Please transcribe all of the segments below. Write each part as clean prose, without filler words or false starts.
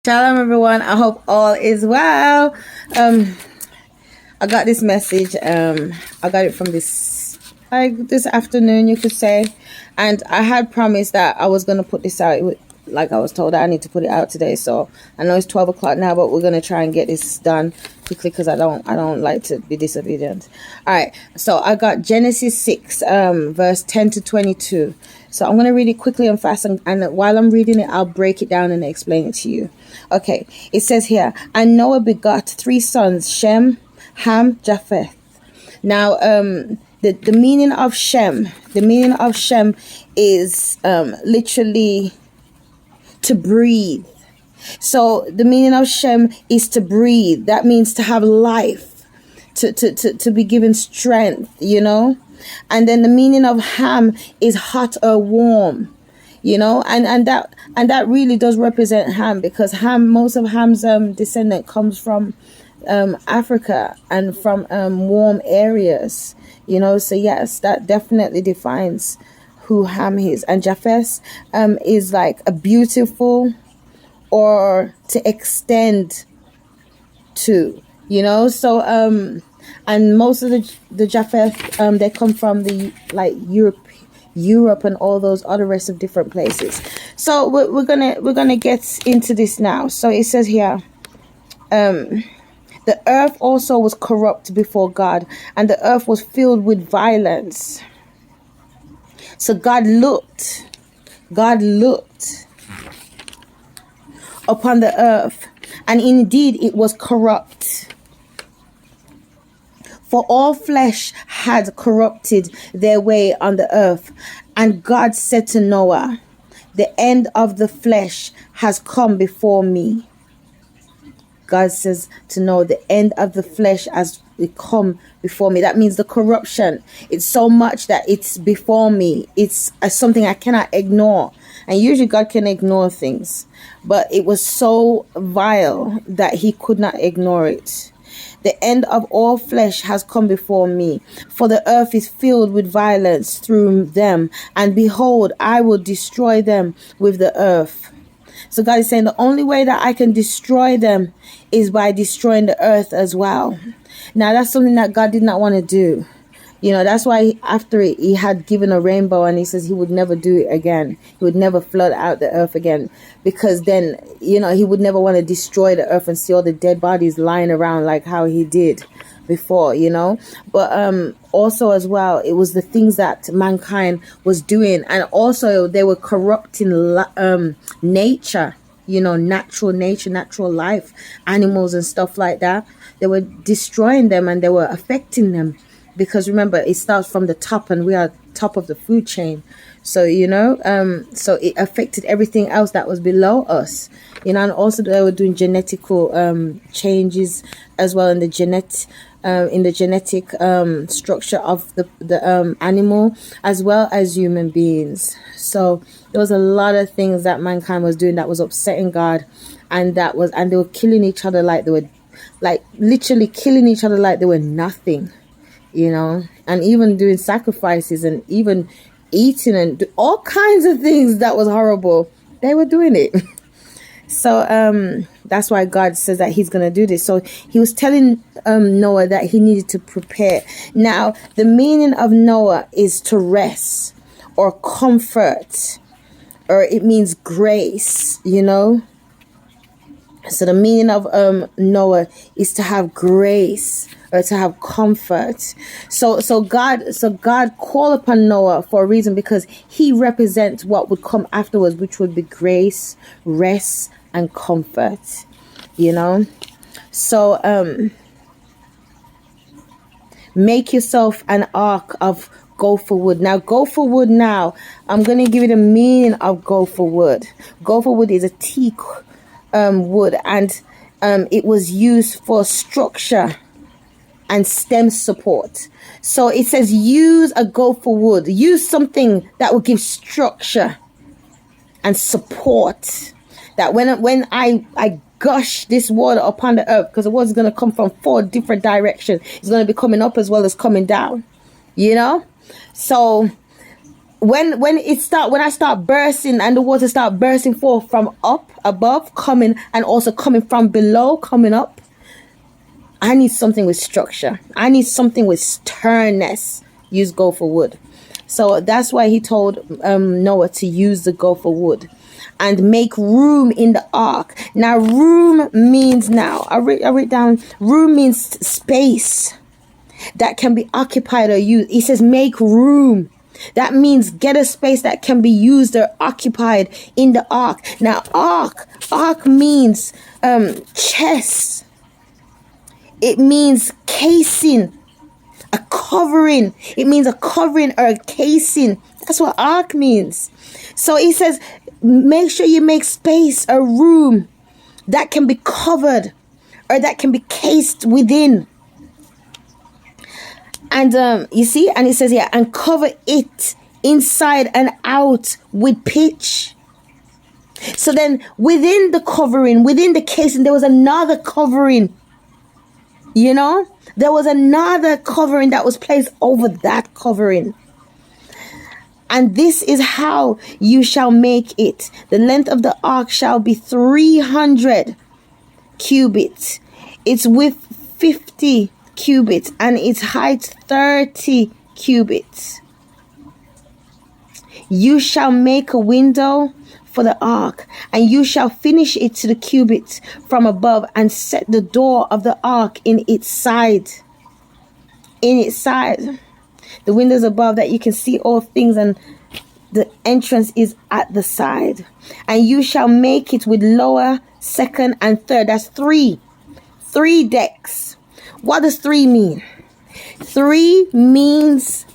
Shalom everyone, I hope all is well. I got this message. I got it from this afternoon, you could say, and I had promised that I was gonna put this out. Like I was told that I need to put it out today. So I know it's 12 o'clock now, but we're gonna try and get this done quickly because I don't like to be disobedient. All right. So I got Genesis 6, verse 10 to 22. So I'm gonna read it quickly and fast, and while I'm reading it, I'll break it down and explain it to you. Okay. It says here, and Noah begot 3 sons: Shem, Ham, Japheth. Now, the meaning of Shem, is literally to breathe. So the meaning of Shem is to breathe. That means to have life, to be given strength, And then the meaning of Ham is hot or warm, and that really does represent Ham, because most of Ham's descendant comes from Africa and from warm areas, So yes, that definitely defines who Ham is. And Japheth is like a beautiful, or to extend to, So and most of the Japheth they come from the Europe and all those other rest of different places. So we're gonna get into this now. So it says here, the earth also was corrupt before God, and the earth was filled with violence. So God looked upon the earth, and indeed it was corrupt. For all flesh had corrupted their way on the earth. And God said to Noah, the end of the flesh has come before me. God says to Noah, the end of the flesh has come before me. That means the corruption. It's so much that it's before me. It's something I cannot ignore. And usually God can ignore things. But it was so vile that he could not ignore it. The end of all flesh has come before me, for the earth is filled with violence through them. And behold, I will destroy them with the earth. So God is saying the only way that I can destroy them is by destroying the earth as well. Now that's something that God did not want to do. That's why after it, he had given a rainbow, and he says he would never do it again. He would never flood out the earth again, because then, he would never want to destroy the earth and see all the dead bodies lying around like how he did before, But also as well, it was the things that mankind was doing, and also they were corrupting nature, natural nature, natural life, animals and stuff like that. They were destroying them and they were affecting them. Because remember, it starts from the top, and we are top of the food chain. So, so it affected everything else that was below us, and also they were doing genetical changes as well in the genetic structure of the animal as well as human beings. So there was a lot of things that mankind was doing that was upsetting God, and they were killing each other literally killing each other like they were nothing. And even doing sacrifices and even eating and do all kinds of things that was horrible. They were doing it. So that's why God says that he's going to do this. So he was telling Noah that he needed to prepare. Now, the meaning of Noah is to rest or comfort, or it means grace, So the meaning of Noah is to have grace, or to have comfort. So God called upon Noah for a reason, because he represents what would come afterwards, which would be grace, rest, and comfort. So make yourself an ark of gopher wood. Now, gopher wood. Now, I'm going to give you the meaning of gopher wood. Gopher wood is a teak wood, and it was used for structure and stem support. So it says use a gopher wood. Use something that will give structure and support. That when I gush this water upon the earth, because the water is going to come from 4 different directions. It's going to be coming up as well as coming down. So when I start bursting and the water start bursting forth from up above coming and also coming from below coming up, I need something with structure. I need something with sternness. Use gopher wood. So that's why he told Noah to use the gopher wood and make room in the ark. Now room means, I wrote down, room means space that can be occupied or used. He says make room. That means get a space that can be used or occupied in the ark. Now ark means chest. It means casing, a covering. It means a covering or a casing. That's what ark means. So he says make sure you make space, a room that can be covered or that can be cased within. And you see, and it says here, and cover it inside and out with pitch. So then within the covering, within the casing, there was another covering. You know, there was another covering that was placed over that covering. And this is how you shall make it. The length of the ark shall be 300 cubits. Its width 50 cubits and its height 30 cubits. You shall make a window for the ark, and you shall finish it to the cubits from above, and set the door of the ark in its side. In its side. The windows above that you can see all things, and the entrance is at the side. And you shall make it with lower, second, and third. That's three decks. What does 3 mean? 3 means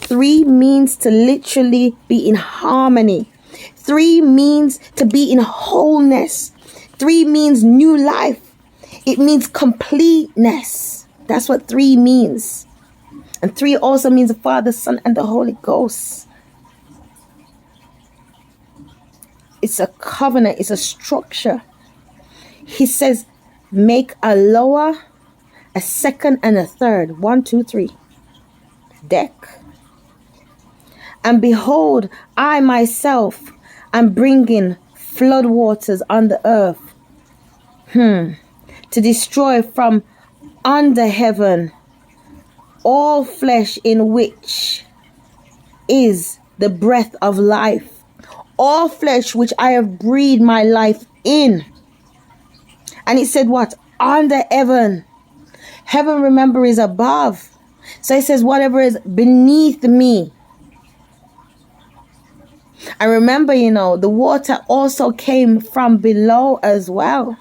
to literally be in harmony. 3 means to be in wholeness. 3 means new life. It means completeness. That's what 3 means. And 3 also means the Father, Son, and the Holy Ghost. It's a covenant. It's a structure. He says, make a lower, a second, and a third. 1, 2, 3. Deck. And behold, I myself am bringing flood waters on the earth. To destroy from under heaven all flesh, in which is the breath of life. All flesh which I have breathed my life in. And it said what? Under heaven. Heaven, remember, is above. So it says whatever is beneath me. And remember, the water also came from below as well.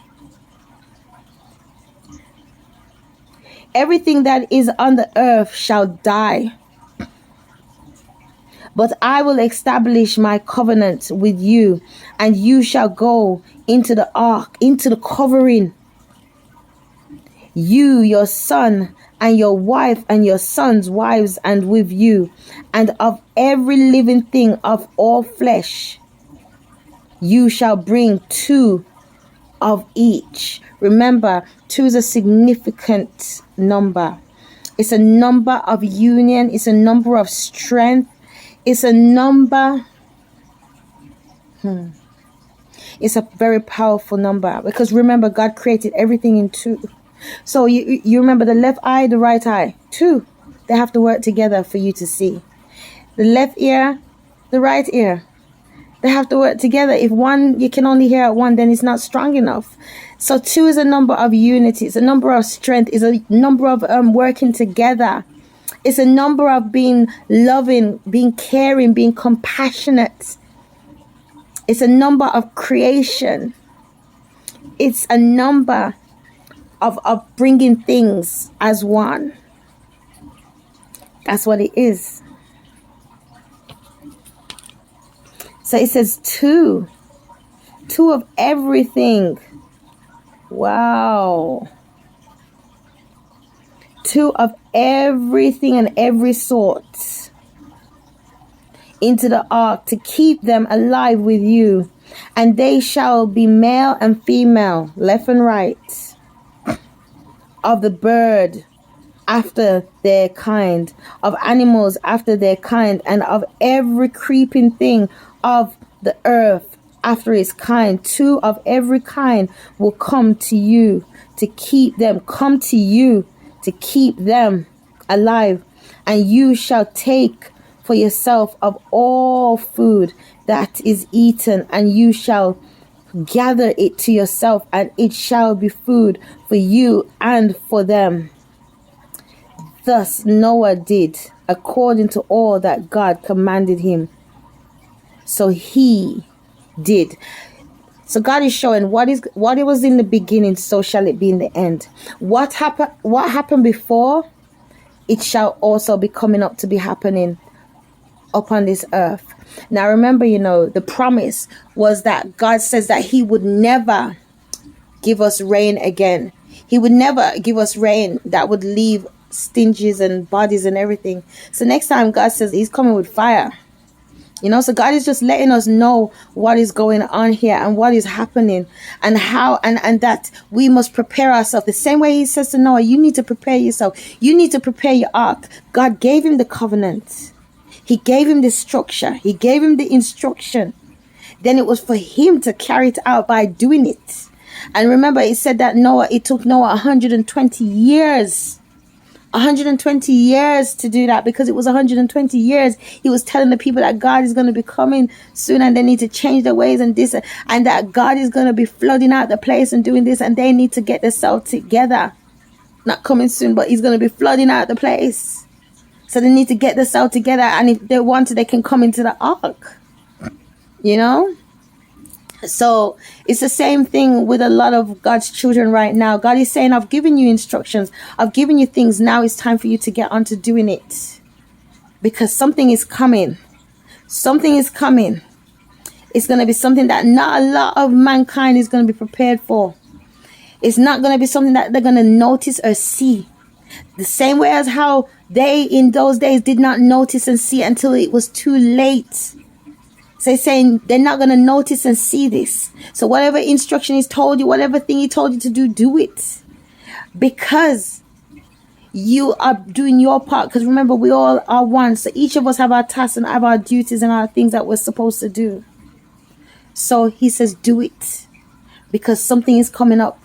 Everything that is on the earth shall die. But I will establish my covenant with you, and you shall go into the ark, into the covering. You, your son, and your wife, and your sons' wives, and with you, and of every living thing of all flesh, you shall bring 2 of each. Remember, 2 is a significant number. It's a number of union. It's a number of strength. It's a number. It's a very powerful number, because remember, God created everything in 2. So you remember the left eye, the right eye, 2. They have to work together for you to see. The left ear, the right ear, they have to work together. If one, you can only hear at one, then it's not strong enough. So 2 is a number of unity. It's a number of strength. It's a number of working together. It's a number of being loving, being caring, being compassionate. It's a number of creation. It's a number of bringing things as one. That's what it is. So it says 2 of everything. Wow. 2 of everything and every sort into the ark, to keep them alive with you. And they shall be male and female, left and right, of the bird after their kind, of animals after their kind, and of every creeping thing of the earth after its kind. 2 of every kind will come to you to keep them, alive. And you shall take for yourself of all food that is eaten, and you shall gather it to yourself, and it shall be food for you and for them. Thus Noah did according to all that God commanded him. So he did. So God is showing what it was in the beginning, so shall it be in the end. What happened before, it shall also be coming up to be happening upon this earth. Now remember, the promise was that God says that he would never give us rain again. He would never give us rain that would leave stinges and bodies and everything. So next time God says he's coming with fire. So God is just letting us know what is going on here and what is happening, and how and that we must prepare ourselves. The same way he says to Noah, you need to prepare yourself. You need to prepare your ark. God gave him the covenant. He gave him the structure. He gave him the instruction. Then it was for him to carry it out by doing it. And remember, it said that it took Noah 120 years. 120 years to do that, because it was 120 years he was telling the people that God is going to be coming soon, and they need to change their ways and this, and that God is going to be flooding out the place and doing this, and they need to get themselves together. Not coming soon, but he's going to be flooding out the place. So they need to get themselves together, and if they want to, they can come into the ark. So it's the same thing with a lot of God's children right now. God is saying, I've given you instructions. I've given you things. Now it's time for you to get on to doing it. Because something is coming. Something is coming. It's going to be something that not a lot of mankind is going to be prepared for. It's not going to be something that they're going to notice or see. The same way as how they in those days did not notice and see until it was too late. So he's saying they're not going to notice and see this. So whatever instruction he's told you, whatever thing he told you to do, do it. Because you are doing your part. Because remember, we all are one. So each of us have our tasks and have our duties and our things that we're supposed to do. So he says, do it. Because something is coming up.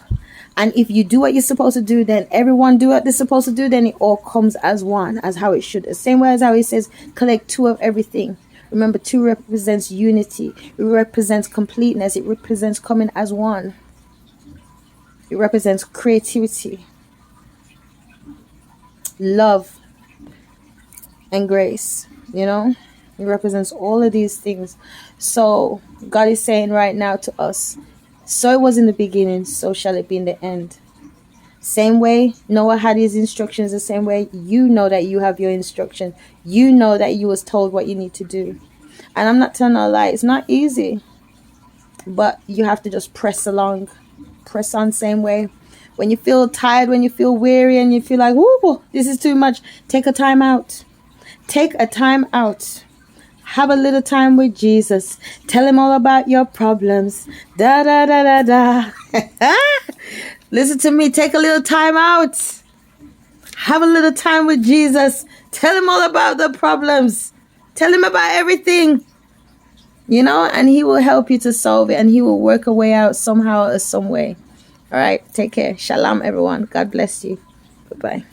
And if you do what you're supposed to do, then everyone do what they're supposed to do, then it all comes as one, as how it should. The same way as how he says, collect 2 of everything. Remember, 2 represents unity. It represents completeness. It represents coming as one. It represents creativity, love, and grace. It represents all of these things. So God is saying right now to us, so it was in the beginning, so shall it be in the end. Same way Noah had his instructions, the same way you know that you have your instruction. You know that you was told what you need to do. And I'm not telling a lie, it's not easy. But you have to just press along. Press on same way. When you feel tired, when you feel weary, and you feel like, whoo, this is too much, take a time out. Take a time out. Have a little time with Jesus. Tell him all about your problems. Da da da da da. Listen to me. Take a little time out. Have a little time with Jesus. Tell him all about the problems. Tell him about everything. And he will help you to solve it, and he will work a way out somehow or some way. All right. Take care. Shalom, everyone. God bless you. Bye-bye.